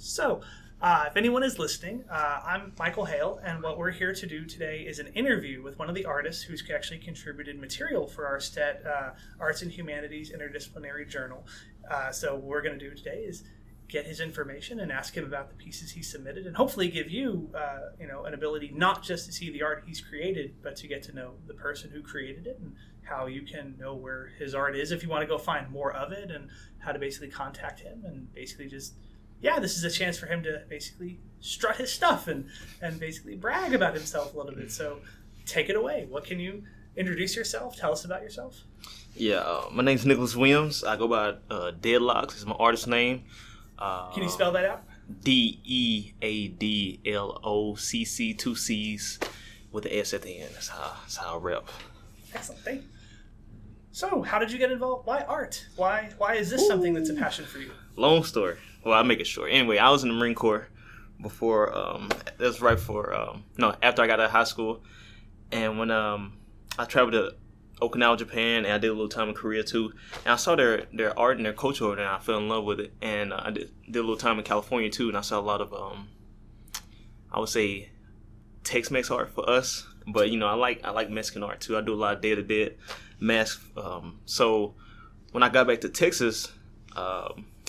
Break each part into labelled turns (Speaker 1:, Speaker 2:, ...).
Speaker 1: So, if anyone is listening, I'm Michael Hale, and what we're here to do today is an interview with one of the artists who's actually contributed material for our STET Arts and Humanities Interdisciplinary Journal. So what we're going to do today is get his information and ask him about the pieces he submitted, and hopefully give you, an ability not just to see the art he's created, but to get to know the person who created it and how you can know where his art is if you want to go find more of it, and how to basically contact him and basically just. Yeah, this is a chance for him to basically strut his stuff and basically brag about himself a little bit. So take it away. What can you introduce yourself? Tell us about yourself.
Speaker 2: Yeah, my name's Nicolas Williams. I go by Deadlocks. It's my artist name.
Speaker 1: Can you spell that out?
Speaker 2: Deadlocc, 2 C's with the S at the end. That's how I rep.
Speaker 1: Excellent. Thank you. So how did you get involved? Why art? Why is this something that's a passion for you?
Speaker 2: Long story. Well, I'll make it short. Anyway, I was in the Marine Corps before, that was right for, after I got out of high school. And when I traveled to Okinawa, Japan, and I did a little time in Korea too. And I saw their art and their culture over there, and I fell in love with it. And I did a little time in California too, and I saw a lot of, I would say, Tex-Mex art for us. But, I like Mexican art too. I do a lot of Day of the Dead masks. So when I got back to Texas,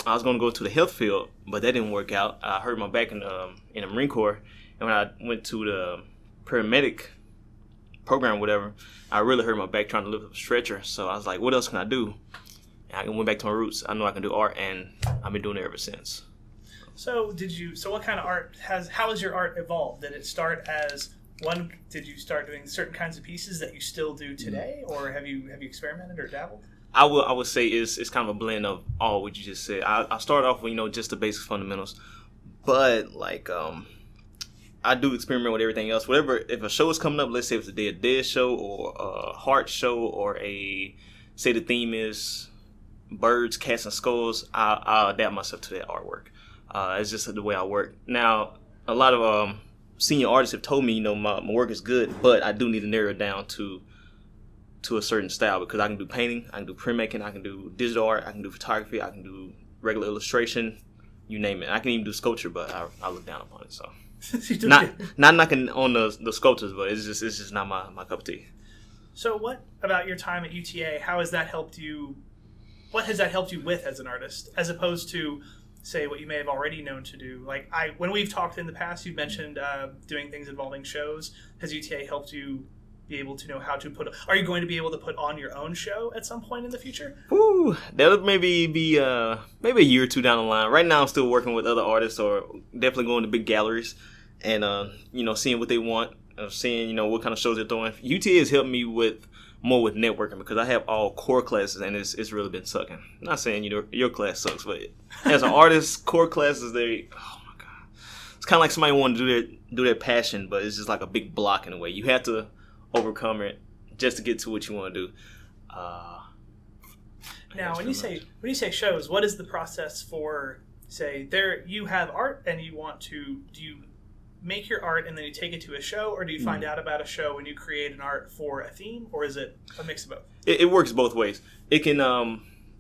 Speaker 2: I was going to go to the health field, but that didn't work out. I hurt my back in the Marine Corps, and when I went to the paramedic program, whatever, I really hurt my back trying to lift up a stretcher. So I was like, what else can I do? And I went back to my roots. I know I can do art, and I've been doing it ever since.
Speaker 1: So what kind of art how has your art evolved? Did it start as one? Did you start doing certain kinds of pieces that you still do today, or have you experimented or dabbled?
Speaker 2: I would say it's kind of a blend of all what you just said. I started off with just the basic fundamentals, but I do experiment with everything else. Whatever, if a show is coming up, let's say it's a Day of Dead show or a heart show, or say the theme is birds, cats, and skulls, I'll adapt myself to that artwork. It's just the way I work. Now, a lot of senior artists have told me, my work is good, but I do need to narrow it down to a certain style, because I can do painting, I can do printmaking, I can do digital art, I can do photography, I can do regular illustration, you name it. I can even do sculpture, but I look down upon it. So not knocking on the sculptures, but it's just not my cup of tea.
Speaker 1: So what about your time at UTA? How has that helped you? What has that helped you with as an artist, as opposed to, say, what you may have already known to do? When we've talked in the past, you've mentioned doing things involving shows. Has UTA helped you be able to know how to are you going to be able to put on your own show at some point in the future?
Speaker 2: Ooh, that'll maybe be maybe a year or two down the line. Right now I'm still working with other artists, or definitely going to big galleries and seeing what they want, seeing what kind of shows they're throwing. UTA has helped me more with networking, because I have all core classes, and it's really been sucking. I'm not saying your class sucks, but as an artist, core classes, oh my god, it's kind of like somebody wanting to do their passion, but it's just like a big block in a way. You have to overcome it just to get to what you want to do.
Speaker 1: Now, when you say shows, what is the process for, say, you have art and you want to, do you make your art and then you take it to a show, or do you find out about a show and you create an art for a theme, or is it a mix of both?
Speaker 2: It works both ways. It can,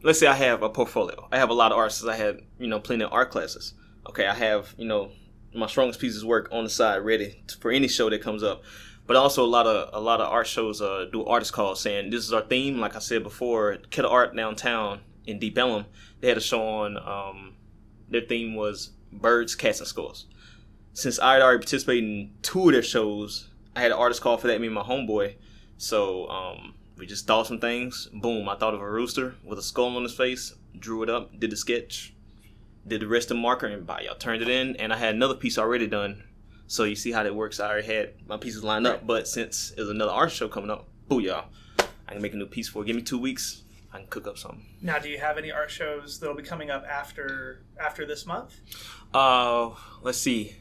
Speaker 2: let's say I have a portfolio. I have a lot of artists. I had, plenty of art classes. Okay, I have, my strongest pieces work on the side ready for any show that comes up. But also a lot of art shows do artist calls saying, this is our theme. Like I said before, Kettle Art downtown in Deep Ellum, they had a show on, their theme was birds, cats, and skulls. Since I had already participated in 2 of their shows, I had an artist call for that, me and my homeboy. So we just thought some things. Boom, I thought of a rooster with a skull on his face, drew it up, did the sketch, did the rest of the marker, and y'all turned it in. And I had another piece already done. So you see how that works. I already had my pieces lined up, but since there's another art show coming up, booyah, I can make a new piece for it. Give me 2 weeks, I can cook up something.
Speaker 1: Now, do you have any art shows that'll be coming up after this month?
Speaker 2: Let's see.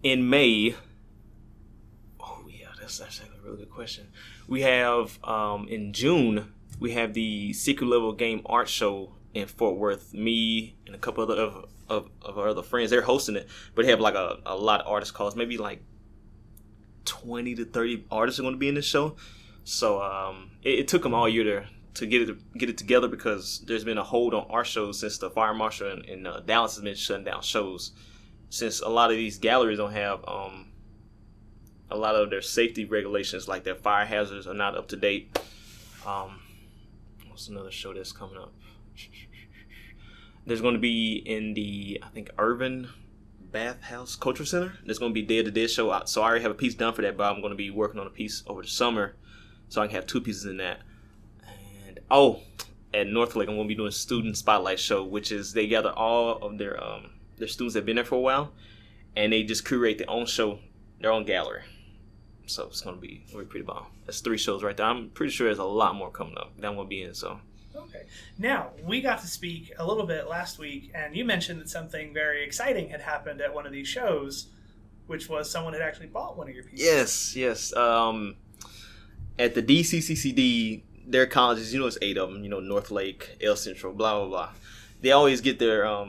Speaker 2: In May, that's actually a really good question. We have, in June, we have the Secret Level Game Art Show in Fort Worth. Me and a couple of our other friends, they're hosting it, but they have like a lot of artist calls. Maybe like 20 to 30 artists are going to be in this show. So it took them all year to get it together because there's been a hold on art shows since the fire marshal in Dallas has been shutting down shows. Since a lot of these galleries don't have a lot of their safety regulations, like their fire hazards are not up to date. What's another show that's coming up? There's going to be in the, I think, Urban Bathhouse Cultural Center. There's going to be Day of the Dead show. So I already have a piece done for that, but I'm going to be working on a piece over the summer, so I can have 2 pieces in that. And at Northlake, I'm going to be doing a student spotlight show, which is they gather all of their students that have been there for a while, and they just curate their own show, their own gallery. So it's going to be pretty bomb. That's 3 shows right there. I'm pretty sure there's a lot more coming up that I'm going to be in. So.
Speaker 1: Okay. Now, we got to speak a little bit last week, and you mentioned that something very exciting had happened at one of these shows, which was someone had actually bought one of your pieces.
Speaker 2: Yes. At the DCCCD, their colleges, it's 8 of them, Northlake, El Central, blah, blah, blah. They always get their,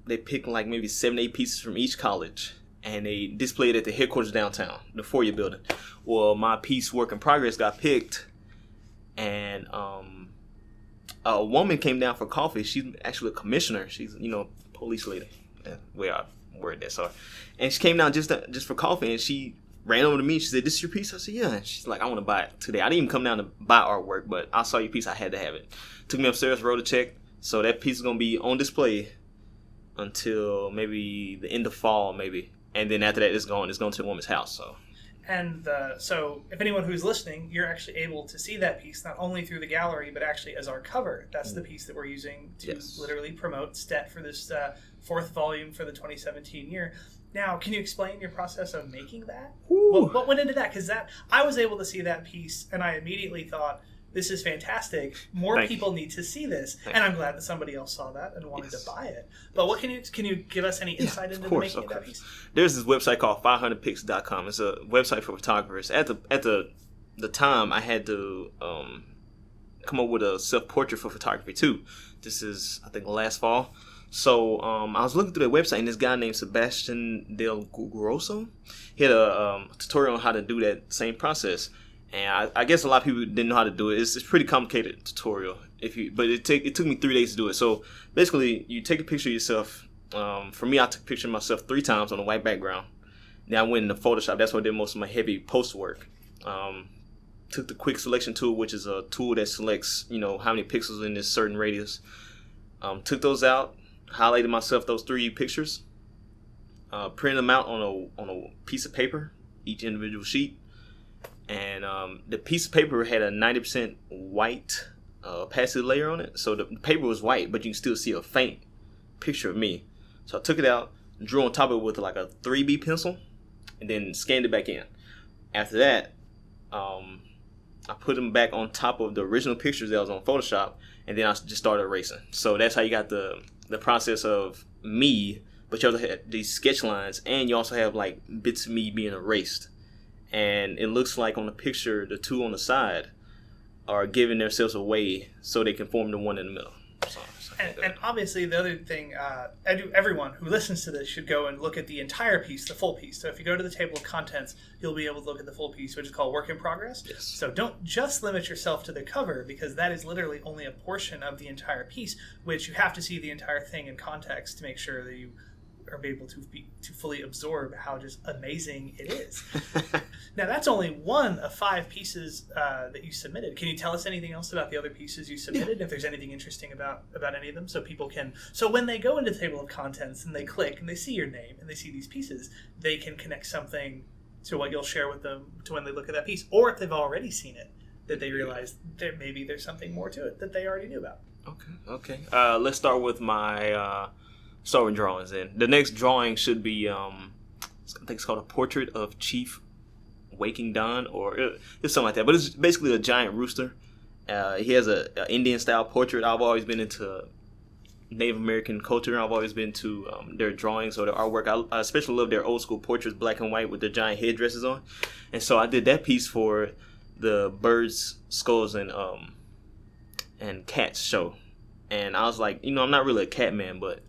Speaker 2: they pick like maybe 7, 8 pieces from each college, and they display it at the headquarters downtown, the Foyer building. Well, my piece, Work in Progress, got picked, and a woman came down for coffee. She's actually a commissioner. She's, police lady. Way I word that, sorry. And she came down just for coffee, and she ran over to me. She said, "This is your piece?" I said, "Yeah." And she's like, "I want to buy it today." I didn't even come down to buy artwork, but I saw your piece. I had to have it. Took me upstairs, wrote a check. So that piece is going to be on display until maybe the end of fall, maybe. And then after that, it's going to the woman's house, so.
Speaker 1: And so if anyone who's listening, you're actually able to see that piece not only through the gallery, but actually as our cover. That's the piece that we're using to literally promote STET for this 4th volume for the 2017 year. Now, can you explain your process of making that? What went into that? Because I was able to see that piece, and I immediately thought, this is fantastic. More people need to see this. And I'm glad that somebody else saw that and wanted to buy it. But what can you give us any insight into the making of that piece?
Speaker 2: There's this website called 500pics.com. It's a website for photographers. At the time, I had to come up with a self-portrait for photography too. This is, I think, last fall. So I was looking through their website, and this guy named Sebastian Del Grosso, he had a tutorial on how to do that same process. And I guess a lot of people didn't know how to do it. It's pretty complicated tutorial. But it took me 3 days to do it. So basically, you take a picture of yourself. For me, I took a picture of myself 3 times on a white background. Then I went into Photoshop. That's where I did most of my heavy post work. Took the quick selection tool, which is a tool that selects how many pixels in this certain radius. Took those out, highlighted myself those 3 pictures, printed them out on a piece of paper, each individual sheet. And the piece of paper had a 90% white opacity layer on it. So the paper was white, but you can still see a faint picture of me. So I took it out, drew on top of it with like a 3B pencil, and then scanned it back in. After that, I put them back on top of the original pictures that was on Photoshop, and then I just started erasing. So that's how you got the process of me, but you also have these sketch lines, and you also have like bits of me being erased. And it looks like on the picture, the 2 on the side are giving themselves away so they can form the one in the middle.
Speaker 1: And obviously, the other thing, everyone who listens to this should go and look at the entire piece, the full piece. So if you go to the table of contents, you'll be able to look at the full piece, which is called Work in Progress.
Speaker 2: Yes.
Speaker 1: So don't just limit yourself to the cover, because that is literally only a portion of the entire piece, which you have to see the entire thing in context to make sure that you are able to fully absorb how just amazing it is. Now, that's only one of 5 pieces that you submitted. Can you tell us anything else about the other pieces you submitted? If there's anything interesting about any of them, so people can. So when they go into the table of contents and they click and they see your name and they see these pieces, they can connect something to what you'll share with them to when they look at that piece, or if they've already seen it, that they realize that maybe there's something more to it that they already knew about.
Speaker 2: Okay. Let's start with my. Start with drawings then. The next drawing should be, I think it's called a portrait of Chief Waking Dawn, or it's something like that. But it's basically a giant rooster. He has a Indian style portrait. I've always been into Native American culture. I've always been to their drawings or their artwork. I especially love their old school portraits, black and white with their giant headdresses on. And so I did that piece for the Birds, Skulls, and Cats show. And I was like, I'm not really a cat man, but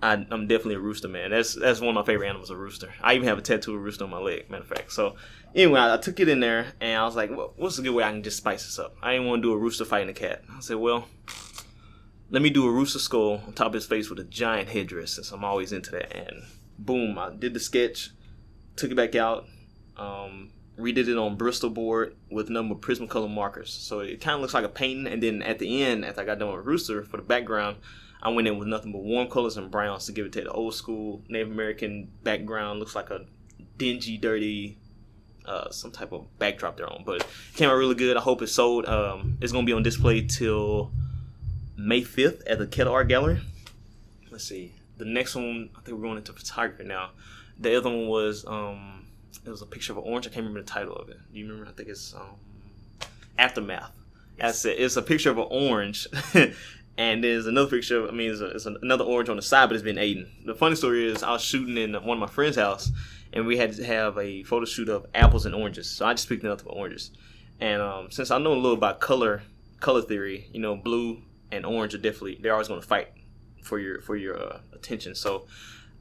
Speaker 2: I'm definitely a rooster, man. That's one of my favorite animals, a rooster. I even have a tattoo of a rooster on my leg, matter of fact. So anyway, I took it in there, and I was like, well, what's a good way I can just spice this up? I didn't want to do a rooster fighting a cat. I said, well, let me do a rooster skull on top of his face with a giant headdress, since I'm always into that. And boom, I did the sketch, took it back out, redid it on Bristol board with a number of Prismacolor markers. So it kind of looks like a painting, and then at the end, after I got done with rooster, for the background, I went in with nothing but warm colors and browns to give it to the old school Native American background. Looks like a dingy, dirty, some type of backdrop they're on. But it came out really good. I hope it's sold. It's going to be on display till May 5th at the Kettle Art Gallery. Let's see. The next one, I think we're going into photography now. The other one was, it was a picture of an orange. I can't remember the title of it. Do you remember? I think it's Aftermath. That's it. It's a picture of an orange. And there's another picture, it's another orange on the side, but it's been eaten. The funny story is I was shooting in one of my friend's house, and we had to have a photo shoot of apples and oranges. So I just picked nothing but oranges. And since I know a little about color theory, blue and orange they're always going to fight for your attention. So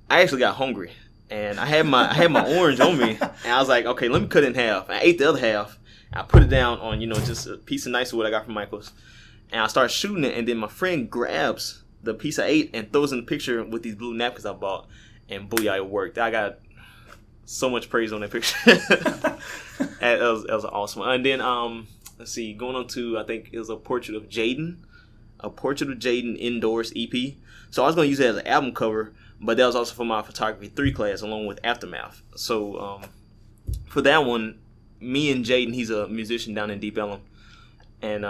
Speaker 2: I actually got hungry, and I had my orange on me, and I was like, okay, let me cut it in half. I ate the other half. I put it down on, just a piece of nice wood I got from Michael's. And I started shooting it, and then my friend grabs the piece I ate and throws in the picture with these blue napkins I bought, and booyah, it worked. I got so much praise on that picture. That was an awesome one. And then, let's see, going on to, I think it was a portrait of Jaden indoors EP. So I was going to use it as an album cover, but that was also for my photography 3 class along with Aftermath. So for that one, me and Jaden, he's a musician down in Deep Ellum, and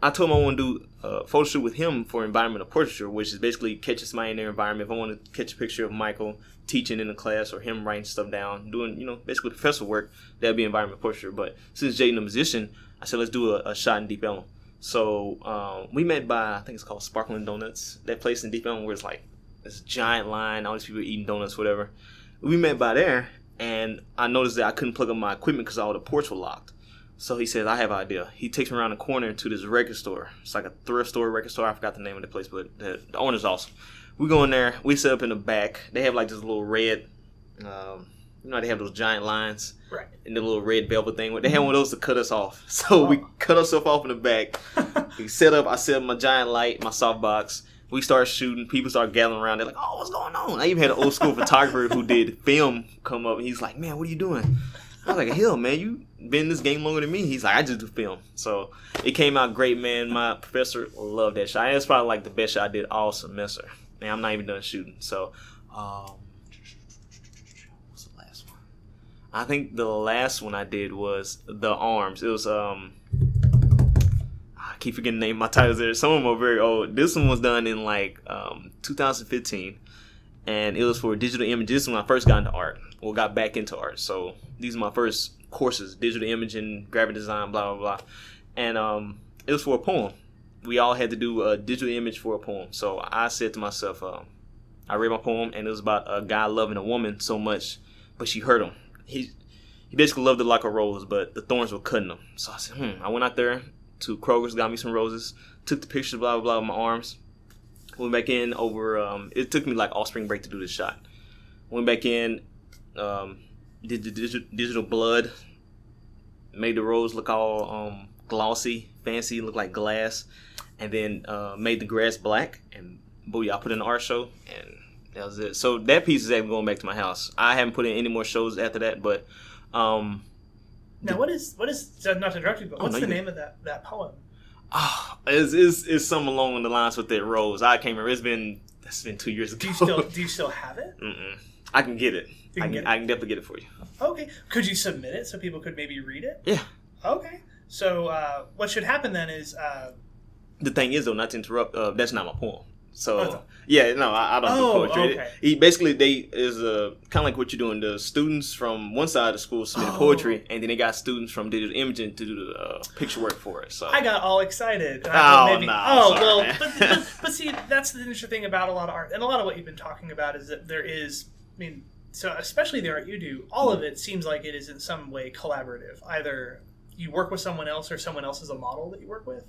Speaker 2: I told him I want to do a photo shoot with him for environmental portraiture, which is basically catching somebody in their environment. If I want to catch a picture of Michael teaching in the class or him writing stuff down, doing, basically professor work, that'd be environmental portraiture. But since Jaden a musician, I said, let's do a shot in Deep Ellum. So we met by, I think it's called Sparkling Donuts, that place in Deep Ellum where it's like this giant line, all these people eating donuts, whatever. We met by there, and I noticed that I couldn't plug up my equipment because all the ports were locked. So he says, I have an idea. He takes me around the corner to this record store. It's like a thrift store, record store. I forgot the name of the place, but the owner's awesome. We go in there. We set up in the back. They have like this little red, they have those giant lines.
Speaker 1: Right.
Speaker 2: And the little red velvet thing. They had one of those to cut us off. So we cut ourselves off in the back. I set up my giant light, my softbox. We started shooting. People started gathering around. They're like, oh, what's going on? I even had an old school photographer who did film come up. And he's like, man, what are you doing? I was like, hell, man, you been in this game longer than me. He's like, I just do film. So it came out great, man. My professor loved that shot. It's probably like the best shot I did all semester. Man, I'm not even done shooting. So, what's the last one? I think the last one I did was the arms. It was, I keep forgetting the name of my titles there. Some of them are very old. This one was done in like 2015. And it was for digital images. This is when I first got into art. Or got back into art. So these are my first courses, digital imaging, graphic design, blah, blah, blah. And it was for a poem. We all had to do a digital image for a poem. So I said to myself, I read my poem, and it was about a guy loving a woman so much, but she hurt him. He basically loved her like a rose, but the thorns were cutting him. So I said, I went out there to Kroger's, got me some roses, took the pictures, blah, blah, blah, with my arms. Went back in over, it took me like all spring break to do this shot. Went back in, did the digital blood, made the rose look all glossy, fancy, look like glass, and then made the grass black, and booyah, I put in an art show, and that was it. So that piece is actually going back to my house. I haven't put in any more shows after that, but
Speaker 1: now what is not to interrupt you, but what's the name of that poem?
Speaker 2: It's something along the lines with that rose. I can't remember. That's been 2 years ago.
Speaker 1: Do you still have it?
Speaker 2: Mm-mm. I can get it. I can definitely get it for you.
Speaker 1: Okay. Could you submit it so people could maybe read it?
Speaker 2: Yeah.
Speaker 1: Okay. So what should happen then is...
Speaker 2: the thing is, though, not to interrupt, that's not my poem. So, I don't do poetry.
Speaker 1: Okay.
Speaker 2: They is kind of like what you're doing. The students from one side of the school submit poetry, and then they got students from digital imaging to do the picture work for it. So
Speaker 1: I got all excited. But see, that's the interesting thing about a lot of art, and a lot of what you've been talking about is that there is, so especially the art you do, all of it seems like it is in some way collaborative. Either you work with someone else, or someone else is a model that you work with.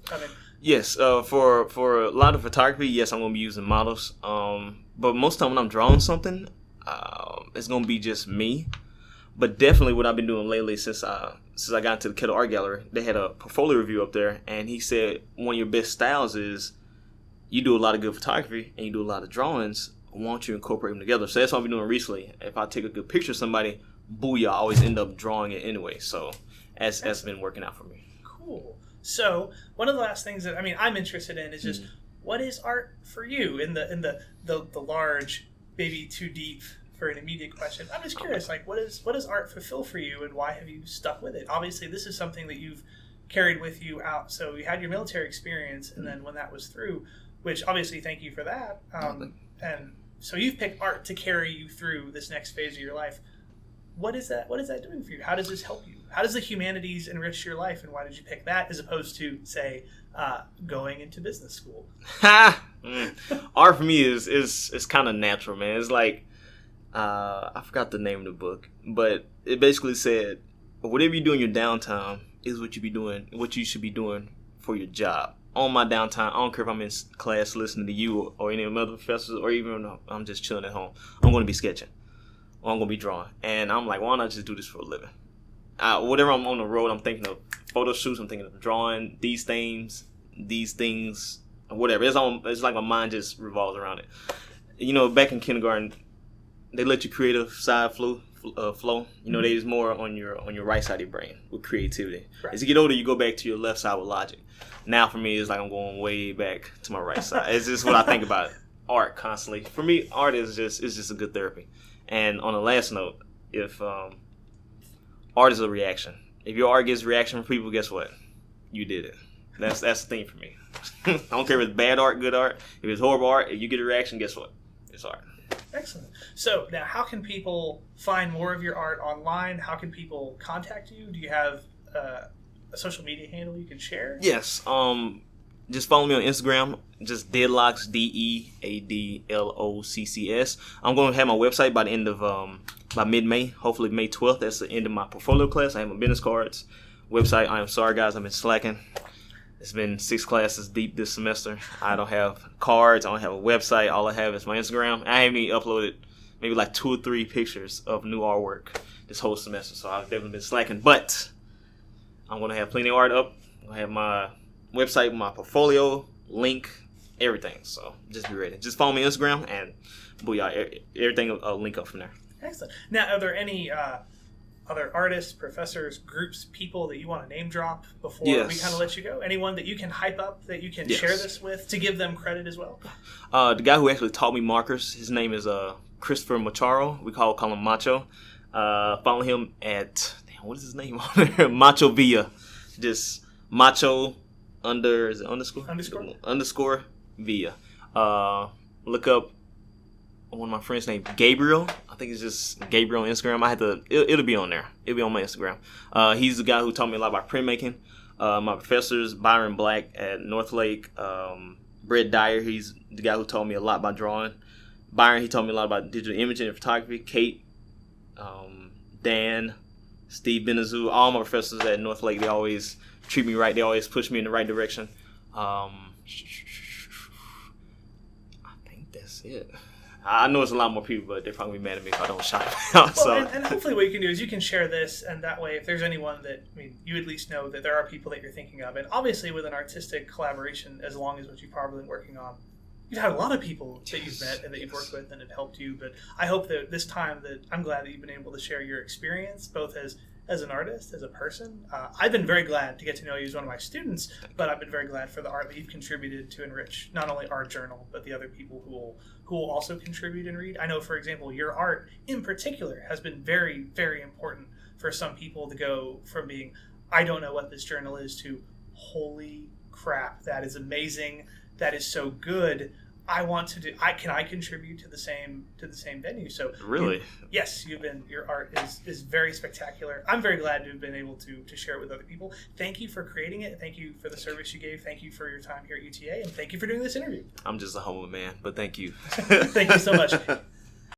Speaker 2: Yes, for a lot of photography, yes, I'm going to be using models. But most of the time when I'm drawing something, it's gonna be just me. But definitely what I've been doing lately since I got into the Kettle Art Gallery, they had a portfolio review up there, and he said one of your best styles is you do a lot of good photography and you do a lot of drawings. Why don't you incorporate them together? So that's what I've been doing recently. If I take a good picture of somebody, booyah, I always end up drawing it anyway. So that's been working out for me.
Speaker 1: Cool. So one of the last things that I'm interested in is just what is art for you in the large, maybe too deep for an immediate question. I'm just curious, like what does art fulfill for you, and why have you stuck with it? Obviously, this is something that you've carried with you out. So you had your military experience, and then when that was through, which obviously thank you for that. And so you've picked art to carry you through this next phase of your life. What is that doing for you? How does this help you? How does the humanities enrich your life, and why did you pick that as opposed to, say, going into business school?
Speaker 2: Art for me is kind of natural, man. It's like, I forgot the name of the book, but it basically said, whatever you do in your downtime is what you should be doing for your job. On my downtime, I don't care if I'm in class listening to you or any of the other professors, or even if I'm just chilling at home, I'm going to be sketching. Or I'm going to be drawing. And I'm like, why not just do this for a living? Whatever I'm on the road, I'm thinking of photo shoots, I'm thinking of drawing these things, whatever. It's like my mind just revolves around it. You know, back in kindergarten, they let you creative side flow. They is more on your right side of your brain with creativity. Right. As you get older, you go back to your left side with logic. Now for me, it's like I'm going way back to my right side. It's just what I think about art constantly. For me, art is just a good therapy. And on the last note, if art is a reaction, if your art gets a reaction from people, guess what? You did it. That's the thing for me. I don't care if it's bad art, good art. If it's horrible art, if you get a reaction, guess what? It's art.
Speaker 1: Excellent. So now, how can people find more of your art online? How can people contact you? Do you have a social media handle you can share?
Speaker 2: Yes. Just follow me on Instagram. Just Deadlocks, DEADLOCCS. I'm going to have my website by the end of by mid-May, hopefully May 12th. That's the end of my portfolio class. I have my business cards website. I am sorry, guys. I've been slacking. It's been 6 classes deep this semester. I don't have cards. I don't have a website. All I have is my Instagram. I haven't even uploaded maybe like 2 or 3 pictures of new artwork this whole semester, so I've definitely been slacking. But I'm going to have plenty of art up. I'm going to have my website, my portfolio, link, everything. So just be ready. Just follow me on Instagram, and booyah, everything will link up from there.
Speaker 1: Excellent. Now, are there any other artists, professors, groups, people that you want to name drop before we kind of let you go? Anyone that you can hype up, that you can share this with, to give them credit as well?
Speaker 2: The guy who actually taught me markers, his name is Christopher Macharo. We call him Macho. Follow him at, what is his name on there? Macho Villa. Just Macho is it underscore? Underscore Villa. Look up one of my friends named Gabriel. I think it's just Gabriel on Instagram. It'll be on there. It'll be on my Instagram. He's the guy who taught me a lot about printmaking. My professors, Byron Black at Northlake, Brett Dyer, he's the guy who taught me a lot about drawing. Byron, he taught me a lot about digital imaging and photography. Kate, Dan, Steve Benazou, all my professors at Northlake, they always treat me right. They always push me in the right direction. I think that's it. I know it's a lot more people, but they're probably mad at me if I don't shout them out.
Speaker 1: Well, and hopefully what you can do is you can share this, and that way if there's anyone that, you at least know that there are people that you're thinking of. And obviously with an artistic collaboration, as long as what you've probably been working on, you've had a lot of people that you've met and that you've worked with and have helped you. But I hope that this time that I'm glad that you've been able to share your experience, both as an artist, as a person. I've been very glad to get to know you as one of my students, but I've been very glad for the art that you've contributed to enrich not only our journal, but the other people who will also contribute and read. I know, for example, your art in particular has been very, very important for some people to go from being, I don't know what this journal is, to holy crap, that is amazing, that is so good. I want to do. Can I contribute to the same venue? So
Speaker 2: really,
Speaker 1: yes, your art is very spectacular. I'm very glad to have been able to share it with other people. Thank you for creating it. Thank you for the service you gave. Thank you for your time here at UTA, and thank you for doing this interview.
Speaker 2: I'm just a humble man, but thank you.
Speaker 1: Thank you so much.